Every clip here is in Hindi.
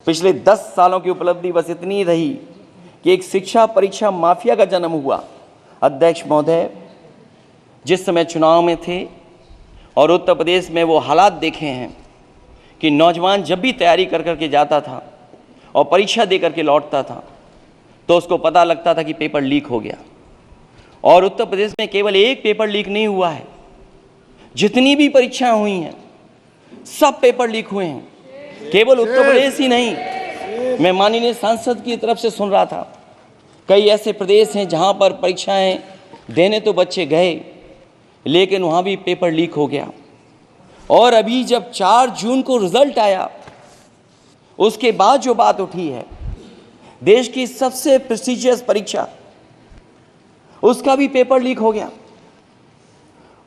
पिछले 10 सालों की उपलब्धि बस इतनी रही कि एक शिक्षा परीक्षा माफिया का जन्म हुआ। अध्यक्ष महोदय, जिस समय चुनाव में थे और उत्तर प्रदेश में वो हालात देखे हैं कि नौजवान जब भी तैयारी कर करके जाता था और परीक्षा दे करके लौटता था तो उसको पता लगता था कि पेपर लीक हो गया। और उत्तर प्रदेश में केवल एक पेपर लीक नहीं हुआ है, जितनी भी परीक्षाएं हुई हैं सब पेपर लीक हुए हैं। केवल उत्तर प्रदेश ही नहीं, मैं माननीय सांसद की तरफ से सुन रहा था, कई ऐसे प्रदेश हैं जहां पर परीक्षाएं देने तो बच्चे गए लेकिन वहां भी पेपर लीक हो गया। और अभी जब 4 जून को रिजल्ट आया उसके बाद जो बात उठी है, देश की सबसे प्रेस्टिजियस परीक्षा उसका भी पेपर लीक हो गया।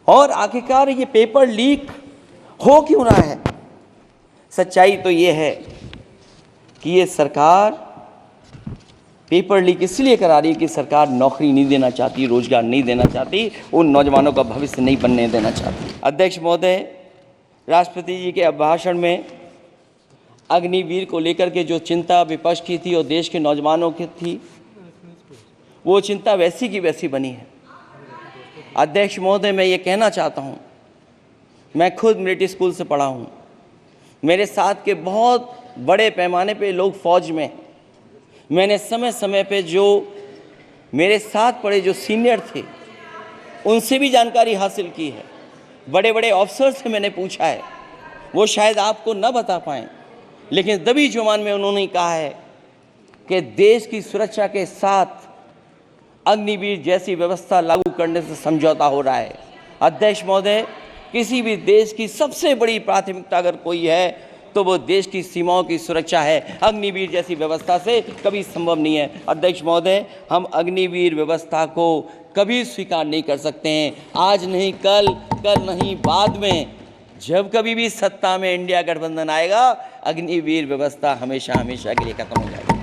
और आखिरकार ये पेपर लीक हो क्यों रहा है? सच्चाई तो ये है कि ये सरकार पेपर लीक इसलिए करा रही है कि सरकार नौकरी नहीं देना चाहती, रोजगार नहीं देना चाहती, उन नौजवानों का भविष्य नहीं बनने देना चाहती। अध्यक्ष महोदय, राष्ट्रपति जी के अभिभाषण में अग्निवीर को लेकर के जो चिंता विपक्ष की थी और देश के नौजवानों की थी, वो चिंता वैसी की वैसी बनी है। अध्यक्ष महोदय, मैं ये कहना चाहता हूँ, मैं खुद मिलिट्री स्कूल से पढ़ा हूँ, मेरे साथ के बहुत बड़े पैमाने पे लोग फौज में, मैंने समय समय पे जो मेरे साथ पढ़े जो सीनियर थे उनसे भी जानकारी हासिल की है, बड़े बड़े अफसर से मैंने पूछा है, वो शायद आपको न बता पाएँ, लेकिन दबी जुबान में उन्होंने कहा है कि देश की सुरक्षा के साथ अग्निवीर जैसी व्यवस्था लागू करने से समझौता हो रहा है। अध्यक्ष महोदय, किसी भी देश की सबसे बड़ी प्राथमिकता अगर कोई है तो वो देश की सीमाओं की सुरक्षा है। अग्निवीर जैसी व्यवस्था से कभी संभव नहीं है। अध्यक्ष महोदय, हम अग्निवीर व्यवस्था को कभी स्वीकार नहीं कर सकते हैं। आज नहीं कल, कल नहीं बाद में, जब कभी भी सत्ता में इंडिया गठबंधन आएगा, अग्निवीर व्यवस्था हमेशा हमेशा के लिए खत्म हो जाएगी।